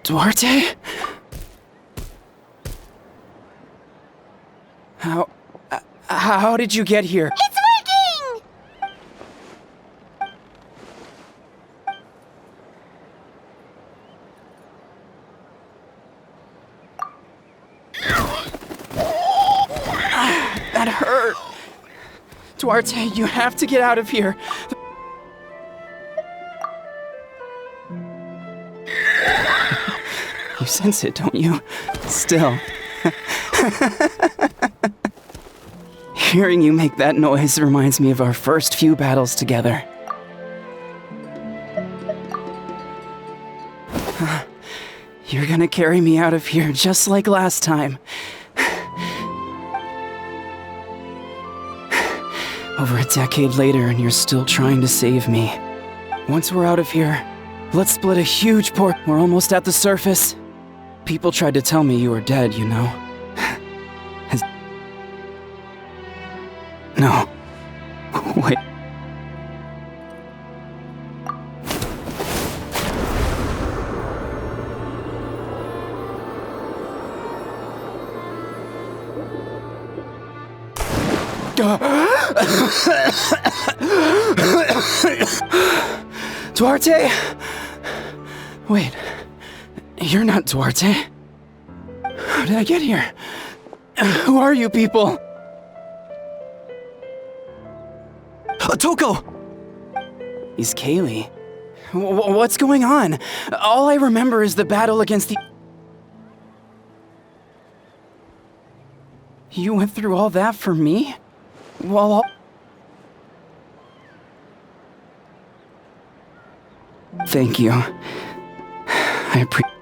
Duarte? How did you get here? It's working! That hurt. Duarte, you have to get out of here. You sense it, don't you? Still. Hearing you make that noise reminds me of our first few battles together. You're gonna carry me out of here just like last time. Over a decade later and you're still trying to save me. Once we're out of here, let's split a huge port. We're almost at the surface. People tried to tell me you were dead, you know. No. Wait. Duarte? Wait. You're not Duarte. How did I get here? Who are you people? Toko! He's Kaylee. What's going on? All I remember is the battle against the... You went through all that for me? Well, thank you. I appreciate...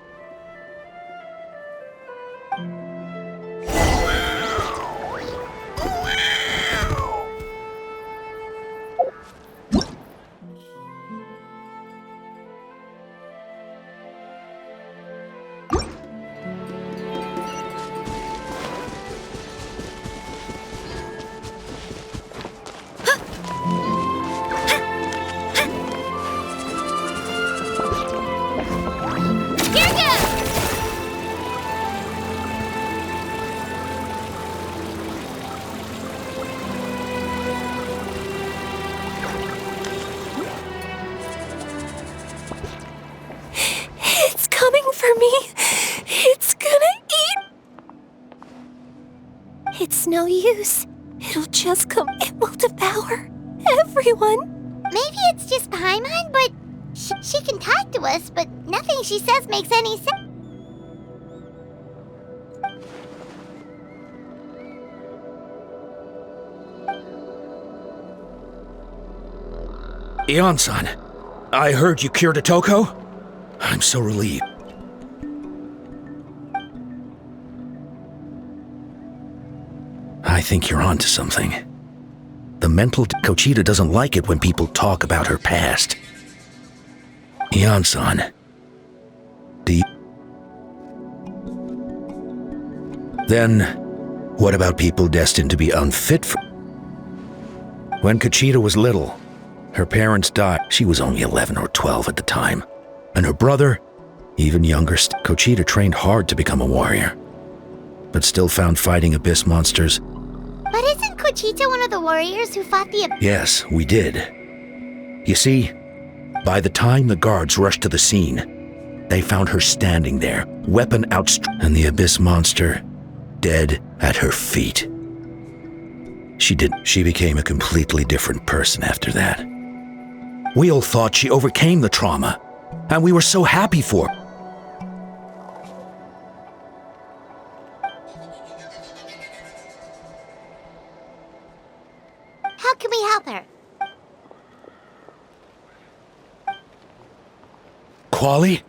It's no use. It'll just come. It will devour everyone. Maybe it's just Paimon, but she can talk to us, but nothing she says makes any sense. Ion-san, I heard you cured a Toko? I'm so relieved. I think you're onto something. The mental Kochita doesn't like it when people talk about her past. Ion-san, do you... Then, what about people destined to be unfit for... When Kochita was little, her parents died. She was only 11 or 12 at the time. And her brother, even younger, Kochita trained hard to become a warrior, but still found fighting abyss monsters. But isn't Kochita one of the warriors who fought the abyss? Yes, we did. You see, by the time the guards rushed to the scene, they found her standing there, weapon outstretched, and the abyss monster dead at her feet. She became a completely different person after that. We all thought she overcame the trauma, and we were so happy for her. How can we help her? Quali?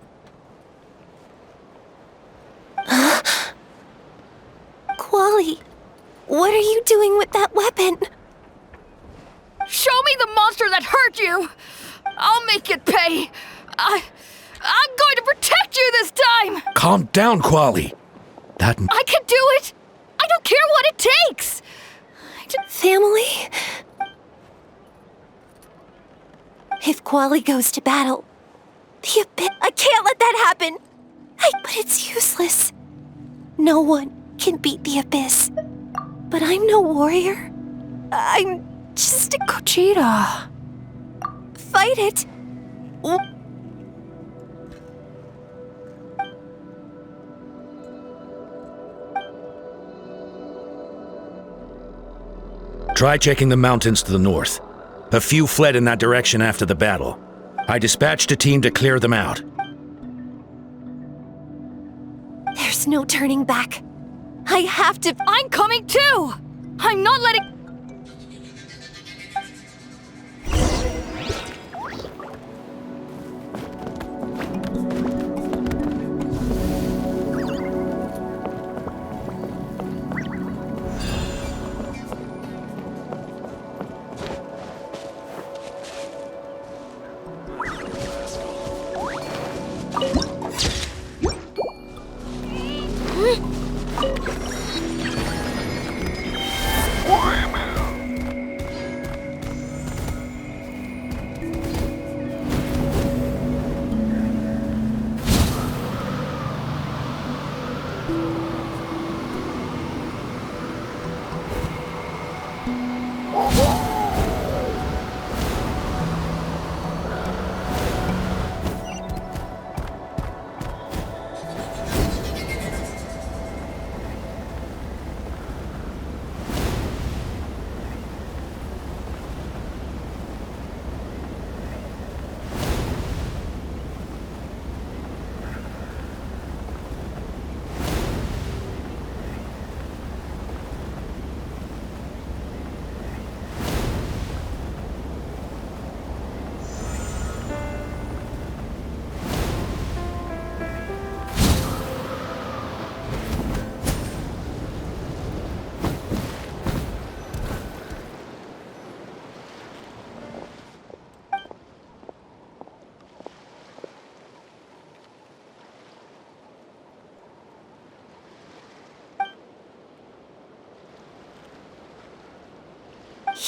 Quali, what are you doing with that weapon? Show me the monster that hurt you! I'll make it pay! I'm going to protect you this time! Calm down, Quali. I can do it! I don't care what it takes! Family? If Quali goes to battle, the abyss, I that happen? But it's useless. No one can beat the Abyss. But I'm no warrior. I'm just a Gogeta. Fight it. Try checking the mountains to the north. A few fled in that direction after the battle. I dispatched a team to clear them out. There's no turning back. I have to. I'm coming too! I'm not letting.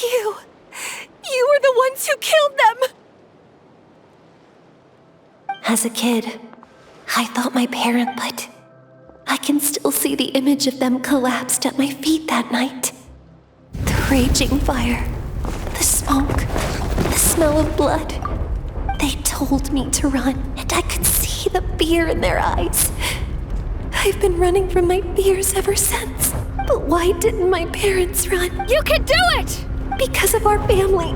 You were the ones who killed them! As a kid, I thought my parent, but I can still see the image of them collapsed at my feet that night. The raging fire, the smoke, the smell of blood. They told me to run, and I could see the fear in their eyes. I've been running from my fears ever since. But why didn't my parents run? You can do it! Because of our family.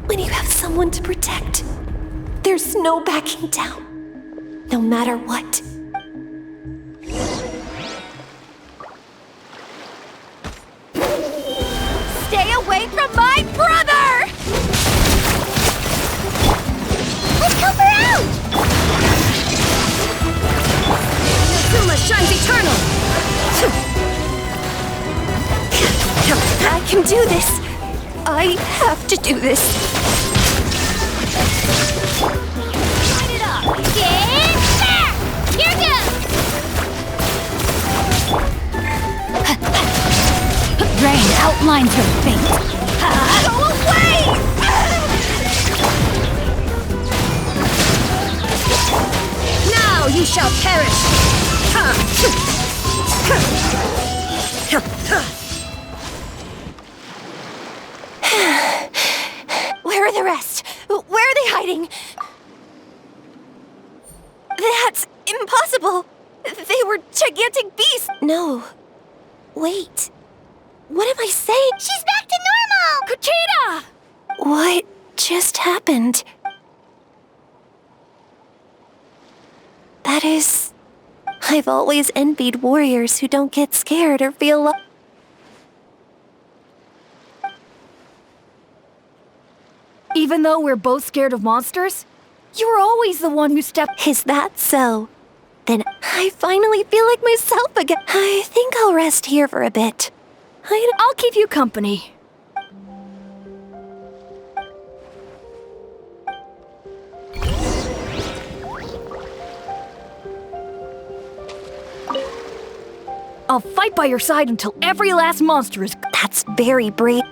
When you have someone to protect, there's no backing down, no matter what. Stay away from my brother! Let's help her out! Inazuma shines eternal! I can do this. I have to do this. Light it up! Get back! Here goes! Rain outlines her fate. Go away! Now you shall perish! Where are the rest? Where are they hiding? That's impossible! They were gigantic beasts! No. Wait. What am I saying? She's back to normal! Gogeta! What just happened? That is... I've always envied warriors who don't get scared or feel Even though we're both scared of monsters, you're always the one who stepped. Is that so? Then I finally feel like myself again. I think I'll rest here for a bit. I'll keep you company. I'll fight by your side until every last monster is. That's very brave.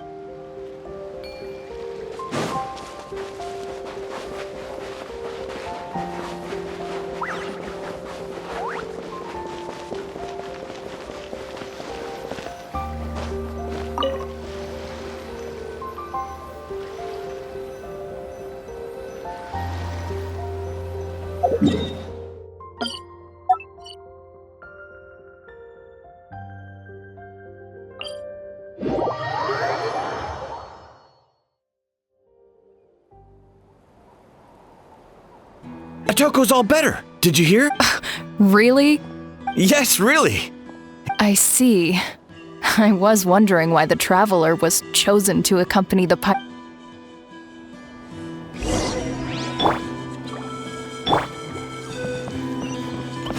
Atoko's all better. Did you hear? Really? Yes, really. I see. I was wondering why the Traveler was chosen to accompany the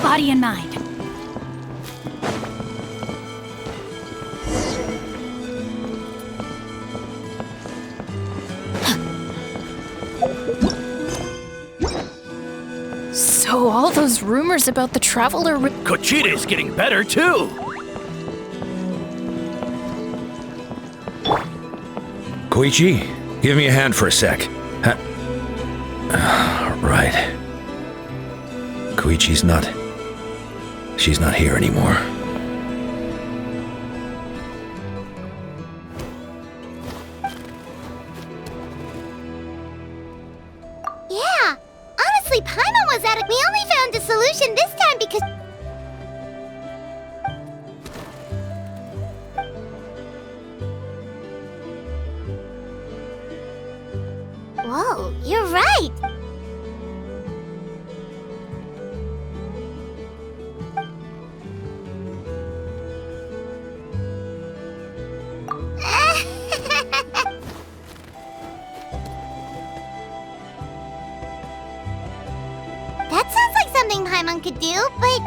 Body and mind. So all those rumors about the Traveler... Kochita's getting better, too. Koichi, give me a hand for a sec. Right. Koichi's not... She's not here anymore. Yeah, honestly, Paimon was at it. We only found a solution this time because... Whoa, you're right. That sounds like something Paimon could do, but...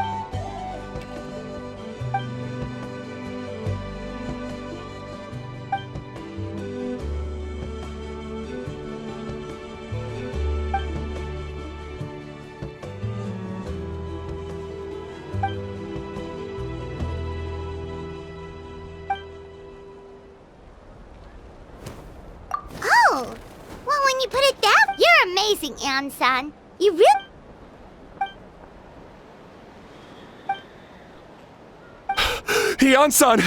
Oh, well, when you put it that, you're amazing, Ansan. You really... Hian-san!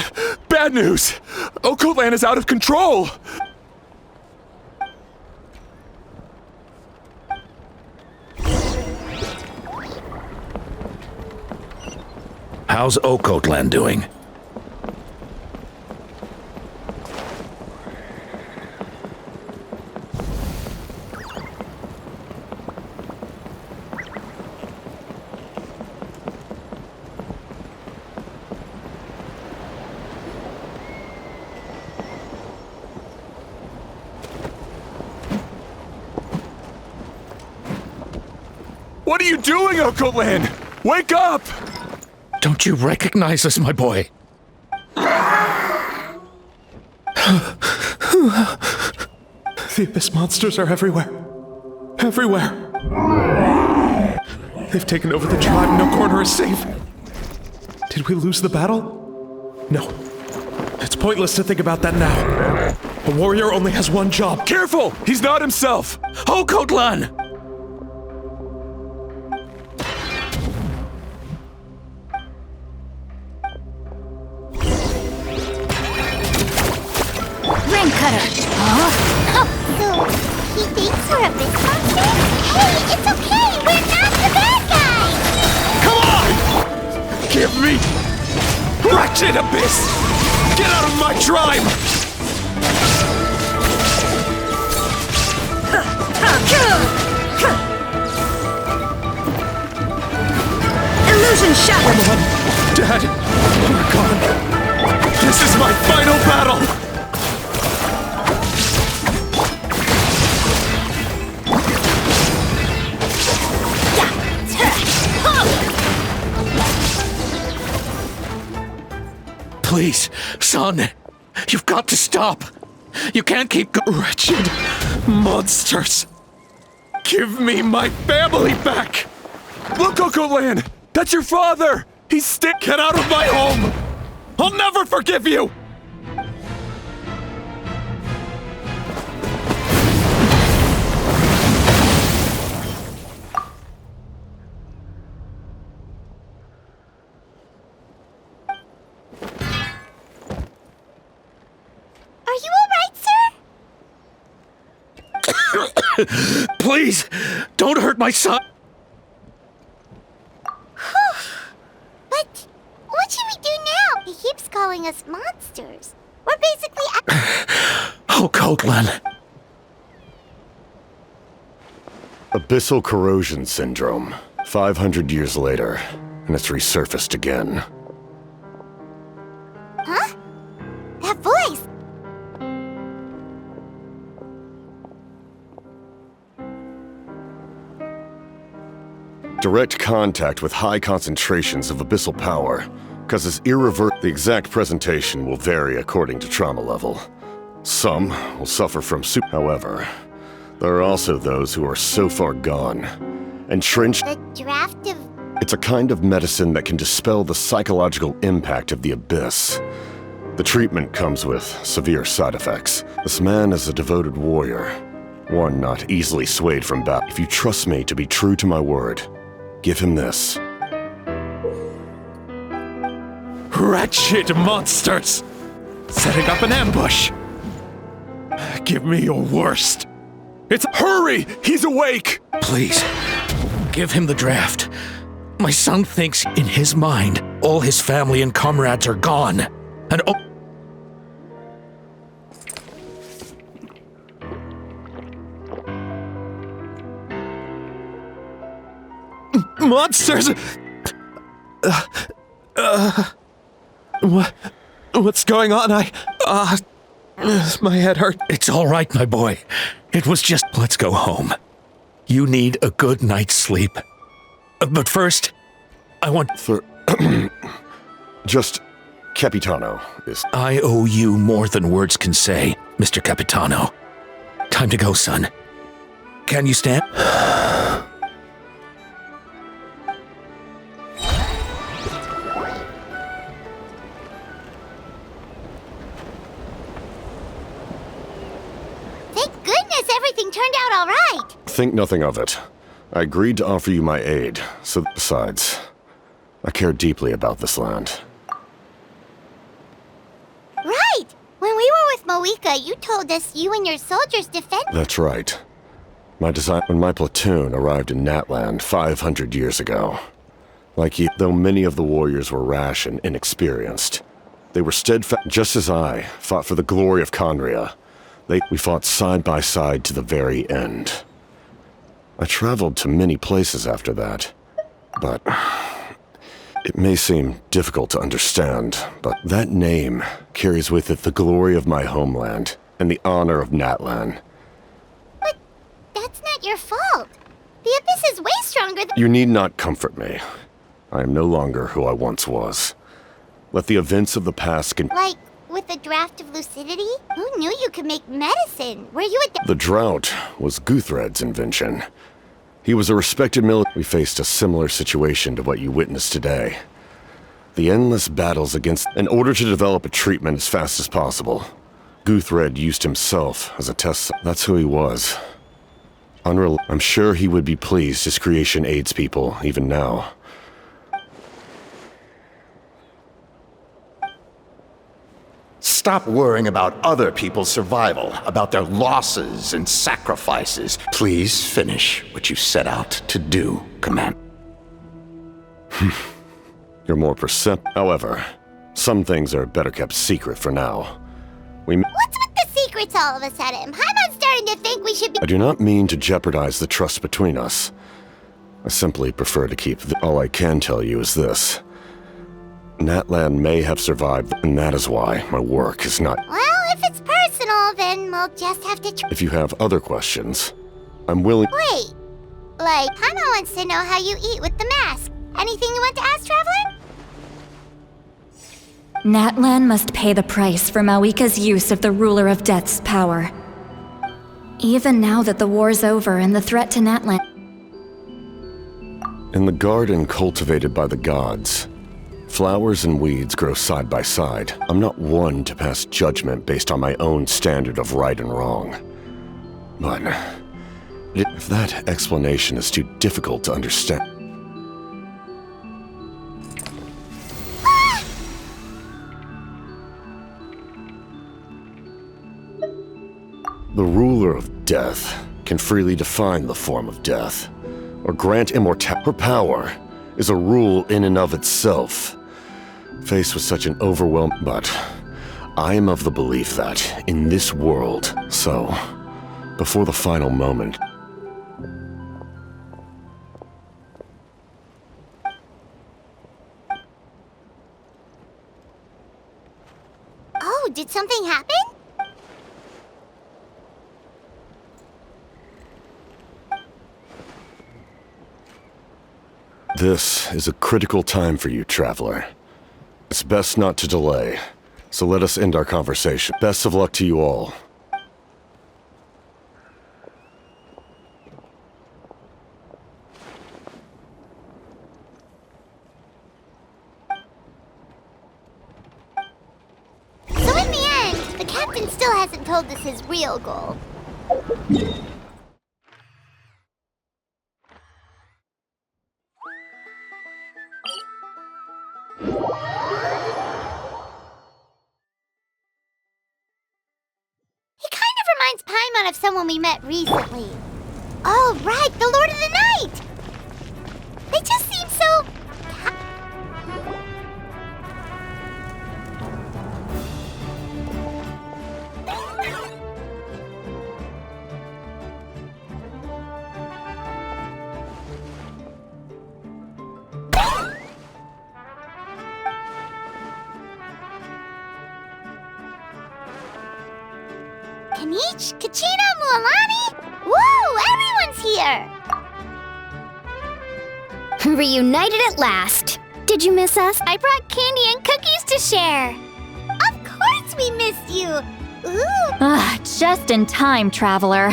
Bad news! Okoland is out of control! How's Okotland doing? What are you doing, Okoland? Wake up! Don't you recognize us, my boy? The Abyss monsters are everywhere. Everywhere. They've taken over the tribe. No corner is safe. Did we lose the battle? No. It's pointless to think about that now. A warrior only has one job. Careful! He's not himself! Okotland! So, he thinks we're Abyss monsters? Hey, it's okay! We're not the bad guys! Come on! Give me... Wretched Abyss! Get out of my tribe! Illusion shattered! Come on, Dad! We're gone! This is my final battle! Please, son, you've got to stop. You can't keep Wretched monsters! Give me my family back! Look, Okoland! That's your father! He's still... Get out of my home! I'll never forgive you! Are you alright, sir? Please, don't hurt my son. calling us monsters. We're basically... Oh, Cotlan. Abyssal corrosion syndrome. 500 years later, and it's resurfaced again. Huh? That voice! Direct contact with high concentrations of abyssal power causes The exact presentation will vary according to trauma level. Some will suffer from However, there are also those who are so far gone, entrenched. The draft of... It's a kind of medicine that can dispel the psychological impact of the abyss. The treatment comes with severe side effects. This man is a devoted warrior, one not easily swayed from battle. If you trust me to be true to my word, give him this. Wretched monsters! Setting up an ambush! Give me your worst! Hurry! He's awake! Please, give him the draft. My son thinks in his mind, all his family and comrades are gone. And Monsters! What's going on? My head hurt. it's all right, my boy. It was just... Let's go home. You need a good night's sleep. But first, I want... Just... Capitano is... I owe you more than words can say, Mr. Capitano. Time to go, son. Can you stand? Thank goodness everything turned out all right! Think nothing of it. I agreed to offer you my aid, so besides, I care deeply about this land. Right! When we were with Moika, you told us you and your soldiers defend... That's right. When my platoon arrived in Natlan 500 years ago. Like you, though many of the warriors were rash and inexperienced, they were steadfast, just as I fought for the glory of Conria. We fought side by side to the very end. I traveled to many places after that, but it may seem difficult to understand, but that name carries with it the glory of my homeland and the honor of Natlan. But that's not your fault. The Abyss is way stronger than... You need not comfort me. I am no longer who I once was. Let the events of the past Like, with the draft of lucidity? Who knew you could make medicine? Were you a... The drought was Guthred's invention. He was a respected military. We faced a similar situation to what you witnessed today. The endless battles against... In order to develop a treatment as fast as possible, Guthred used himself as a test. That's who he was. I'm sure he would be pleased his creation aids people, even now. Stop worrying about other people's survival, about their losses and sacrifices. Please finish what you set out to do, Commander. You're more However, some things are better kept secret for now. What's with the secrets all of a sudden? I'm starting to think we should be... I do not mean to jeopardize the trust between us. I simply prefer to keep all I can tell you is this. Natlan may have survived, and that is why my work is not... Well, if it's personal, then we'll just have to... If you have other questions, I'm willing... Wait. Like, Hana wants to know how you eat with the mask. Anything you want to ask, Traveler? Natlan must pay the price for Mawika's use of the Ruler of Death's power. Even now that the war's over and the threat to Natlan... In the garden cultivated by the gods, flowers and weeds grow side by side. I'm not one to pass judgment based on my own standard of right and wrong. But if that explanation is too difficult to understand... The ruler of death can freely define the form of death, or grant immortality. Her power is a rule in and of itself. Faced with such an overwhelm, but I am of the belief that in this world, so before the final moment. Oh, did something happen? This is a critical time for you, Traveler. It's best not to delay, so let us end our conversation. Best of luck to you all. So in the end, the captain still hasn't told us his real goal. He kind of reminds Paimon of someone we met recently. Oh, right, the Lord of the Night! They just seem so... Kanich, Kachina, Mualani? Woo! Everyone's here! Reunited at last. Did you miss us? I brought candy and cookies to share. Of course we missed you! Ooh! Just in time, Traveler.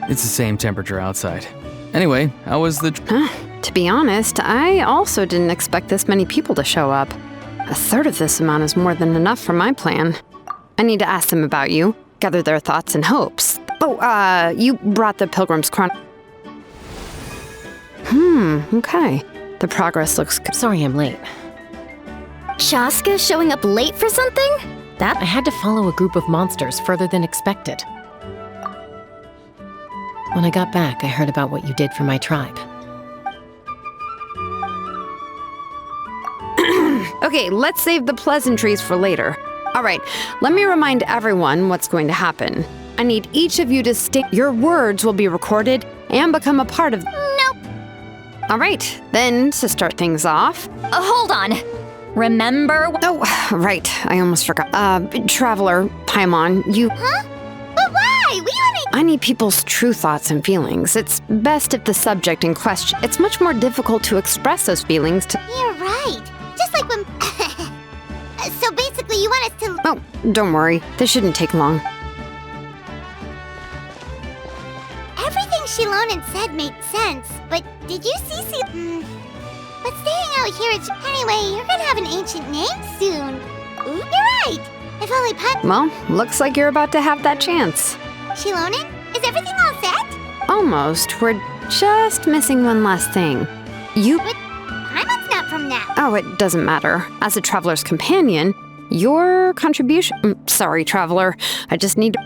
It's the same temperature outside. Anyway, how was the... To be honest, I also didn't expect this many people to show up. A third of this amount is more than enough for my plan. I need to ask them about you, gather their thoughts and hopes. Oh, you brought the Pilgrim's Chronicle. Okay. The progress looks good. Sorry I'm late. Chaska showing up late for something? That I had to follow a group of monsters further than expected. When I got back, I heard about what you did for my tribe. Okay, let's save the pleasantries for later. All right, let me remind everyone what's going to happen. I need each of you to your words will be recorded and become a part of... Nope. All right, then to start things off... Hold on. Remember... Oh, right, I almost forgot. Traveler, Paimon, you... Huh? But why? We only... I need people's true thoughts and feelings. It's best if the subject in question... It's much more difficult to express those feelings to... You're right. Just like when... So basically you want us to... Oh, don't worry. This shouldn't take long. Everything Shilonen said made sense, but did you see... But staying out here is... Anyway, you're gonna have an ancient name soon. Ooh, you're right. If only Well, looks like you're about to have that chance. Shilonen, is everything all set? Almost. We're just missing one last thing. You... But Paimon's not from now. Oh, it doesn't matter. As a traveler's companion, your contribution... Sorry, Traveler. I just need...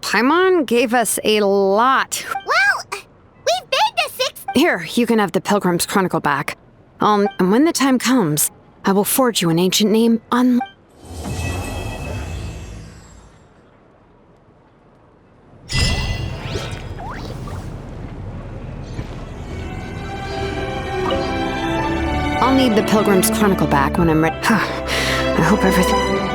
Paimon gave us a lot. Well, we've begged the 6... Here, you can have the Pilgrim's Chronicle back. And when the time comes, I will forge you an ancient name on... I'll need the Pilgrim's Chronicle back when I'm ready. I hope everything...